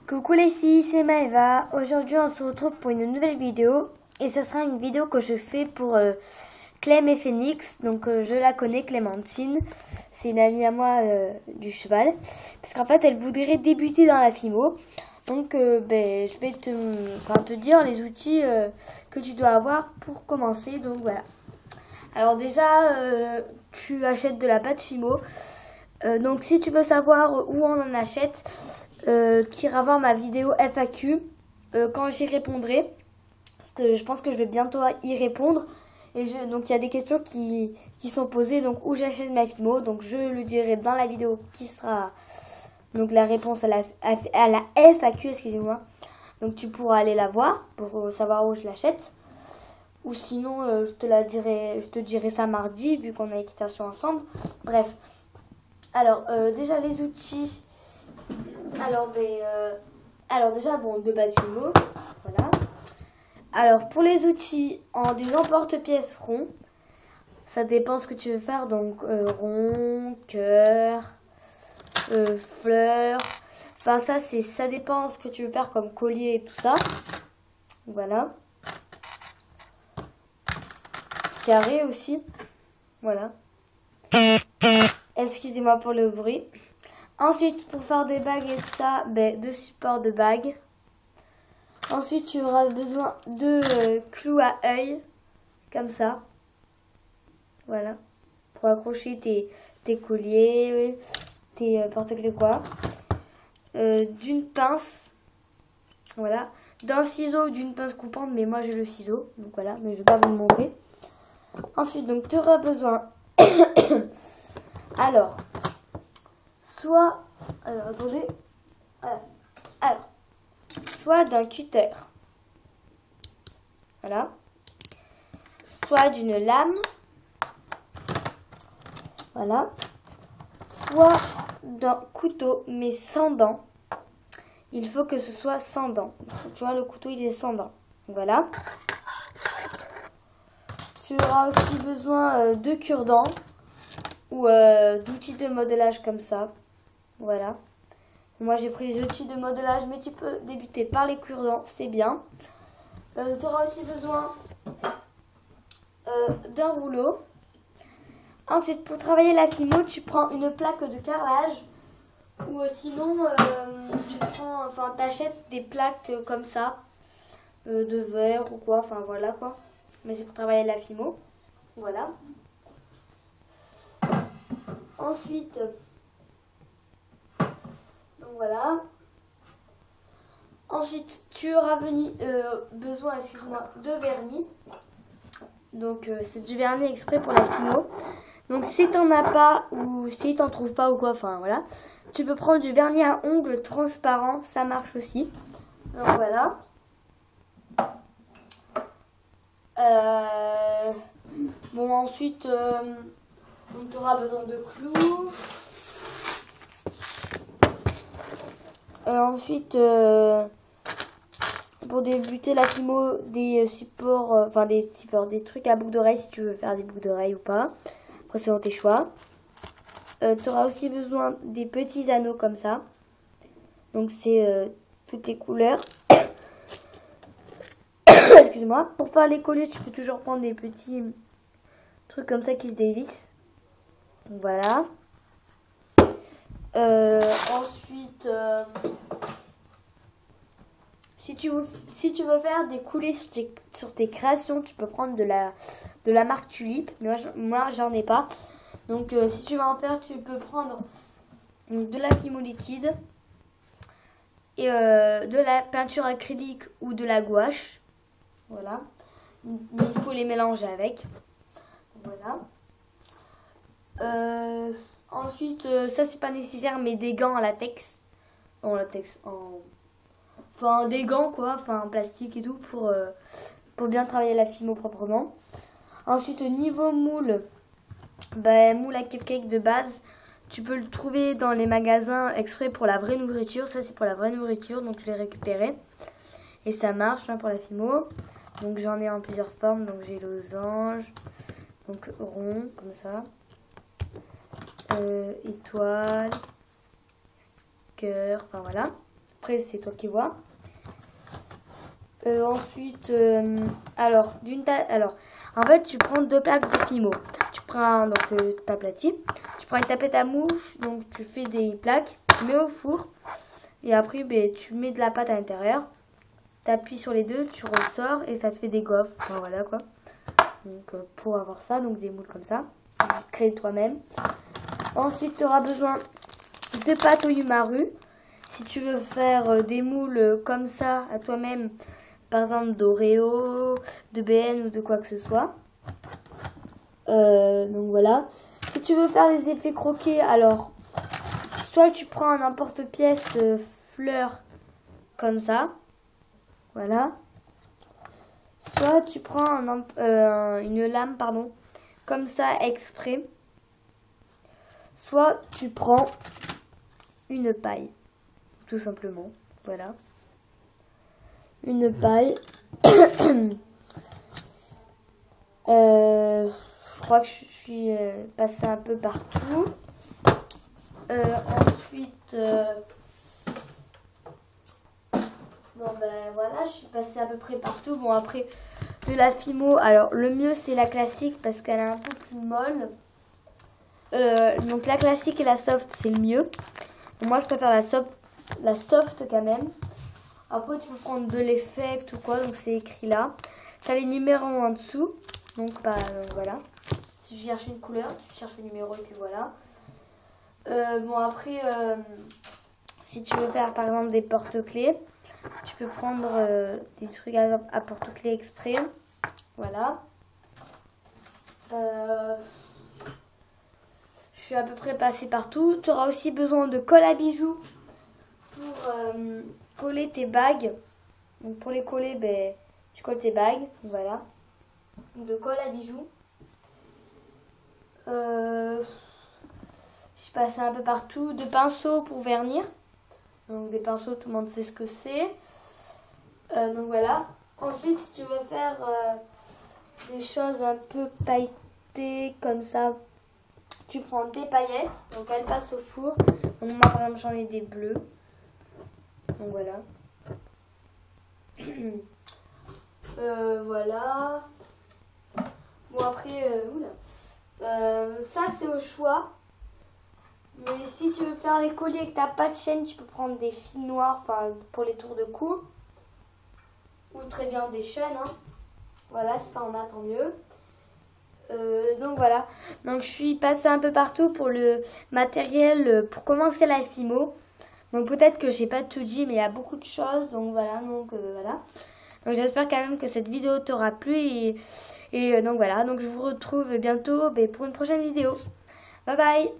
Coucou les filles, c'est Maëva. Aujourd'hui on se retrouve pour une nouvelle vidéo. Et ce sera une vidéo que je fais pour Clem et Phoenix. Donc je la connais, Clémentine. C'est une amie à moi du cheval. Parce qu'en fait elle voudrait débuter dans la FIMO. Donc je vais te dire les outils que tu dois avoir pour commencer. Donc voilà. Alors déjà tu achètes de la pâte FIMO. Donc si tu veux savoir où on en achète, tu iras voir ma vidéo FAQ quand j'y répondrai. Parce que je pense que je vais bientôt y répondre. Donc il y a des questions qui sont posées. Donc où j'achète ma FIMO. Donc je le dirai dans la vidéo qui sera donc la réponse à la FAQ, excusez-moi. Donc tu pourras aller la voir pour savoir où je l'achète. Ou sinon je te dirai ça mardi vu qu'on a équitation ensemble. Bref. Alors déjà les outils. Alors déjà de base FIMO. Voilà. Alors pour les outils en des emporte-pièces ronds. Ça dépend ce que tu veux faire. Donc rond, cœur, fleurs. Enfin ça dépend ce que tu veux faire comme collier et tout ça. Voilà. Carré aussi. Voilà. Excusez-moi pour le bruit. Ensuite, pour faire des bagues et tout ça, de supports de bagues. Ensuite, tu auras besoin de clous à œil, comme ça. Voilà. Pour accrocher tes colliers, tes porte-clés quoi. D'une pince. Voilà. D'un ciseau ou d'une pince coupante, mais moi j'ai le ciseau. Donc voilà, mais je ne vais pas vous le montrer. Ensuite, donc tu auras besoin... Alors, attendez. Voilà. Alors, soit d'un cutter. Voilà. Soit d'une lame. Voilà. Soit d'un couteau, mais sans dents. Il faut que ce soit sans dents. Tu vois, le couteau, il est sans dents. Voilà. Tu auras aussi besoin de cure-dents ou d'outils de modelage comme ça. Voilà. Moi, j'ai pris les outils de modelage, mais tu peux débuter par les cure-dents, c'est bien. Tu auras aussi besoin d'un rouleau. Ensuite, pour travailler la FIMO, tu prends une plaque de carrelage. Ou sinon, t'achètes des plaques comme ça, de verre ou quoi, enfin voilà quoi. Mais c'est pour travailler la FIMO. Voilà. Ensuite, donc voilà. Ensuite, tu auras besoin, excuse-moi, de vernis. Donc c'est du vernis exprès pour la FIMO. Donc si t'en as pas ou si t'en trouves pas ou quoi, enfin voilà. Tu peux prendre du vernis à ongles transparent, ça marche aussi. Donc voilà. Bon ensuite, tu auras besoin de clous. Ensuite, pour débuter la FIMO, des supports, des trucs à boucles d'oreilles si tu veux faire des boucles d'oreilles ou pas. Après selon tes choix. Tu auras aussi besoin des petits anneaux comme ça. Donc c'est toutes les couleurs. Excuse-moi. Pour faire les colliers, tu peux toujours prendre des petits trucs comme ça qui se dévissent. Donc voilà. Ensuite, si tu veux faire des coulées sur tes créations, tu peux prendre de la marque Tulip. Mais moi j'en ai pas. Donc si tu veux en faire, tu peux prendre de la FIMO liquide et de la peinture acrylique ou de la gouache. Voilà. Mais il faut les mélanger avec. Voilà. Ensuite, ça c'est pas nécessaire, mais des gants en latex. Enfin des gants quoi, enfin en plastique et tout pour bien travailler la FIMO proprement. Ensuite, niveau moule, moule à cupcake de base, tu peux le trouver dans les magasins exprès pour la vraie nourriture. Ça c'est pour la vraie nourriture, donc je l'ai récupéré. Et ça marche pour la FIMO. Donc j'en ai en plusieurs formes, donc j'ai losange, donc rond comme ça. Étoile, cœur, enfin voilà. après c'est toi qui vois. Ensuite, alors en fait tu prends 2 plaques de Fimo. Tu prends donc t'aplatis. Tu prends une tapette à mouche, donc tu fais des plaques, tu mets au four et après ben, tu mets de la pâte à l'intérieur. Tu appuies sur les deux, tu ressors et ça te fait des gaufres. Enfin, voilà quoi. Donc pour avoir ça, donc des moules comme ça, tu crées toi-même. Ensuite tu auras besoin de pâte au Yumaru. Si tu veux faire des moules comme ça à toi-même, par exemple d'Oreo, de BN ou de quoi que ce soit. Donc voilà. Si tu veux faire les effets croqués, alors soit tu prends un emporte-pièce fleur comme ça. Voilà. Soit tu prends une lame, pardon, comme ça exprès. Soit tu prends une paille, tout simplement. Voilà. Une paille. Je crois que je suis passée un peu partout. Ensuite, bon ben voilà, je suis passée à peu près partout. Bon après, de la Fimo, alors le mieux c'est la classique parce qu'elle est un peu plus molle. Donc la classique et la soft c'est le mieux. Donc, moi je préfère la soft quand même. Après tu peux prendre de l'effect ou quoi, donc c'est écrit là. Tu as les numéros en dessous. Donc bah voilà. Si tu cherches une couleur, tu cherches le numéro et puis voilà. Bon après, si tu veux faire par exemple des porte-clés, tu peux prendre des trucs à porte-clés exprès. Voilà. Je suis à peu près passée partout. Tu auras aussi besoin de colle à bijoux pour coller tes bagues. Donc pour les coller, ben, tu colles tes bagues. Voilà. De colle à bijoux. Je suis passée un peu partout. De pinceaux pour vernir. Donc des pinceaux, tout le monde sait ce que c'est. Donc voilà. Ensuite, si tu veux faire des choses un peu pailletées comme ça, tu prends des paillettes. Donc elles passent au four. Donc moi par exemple j'en ai des bleus. Donc voilà. Voilà. Bon après, ça c'est au choix. Mais si tu veux faire les colliers et que t'as pas de chaîne, tu peux prendre des fils noirs, enfin pour les tours de cou. Ou très bien des chaînes. Hein. Voilà, si t'en as, tant mieux. Donc voilà. Donc je suis passée un peu partout pour le matériel pour commencer la Fimo. Donc peut-être que j'ai pas tout dit, mais il y a beaucoup de choses. Donc voilà. Voilà. Donc j'espère quand même que cette vidéo t'aura plu et donc voilà. Donc je vous retrouve bientôt pour une prochaine vidéo. Bye bye.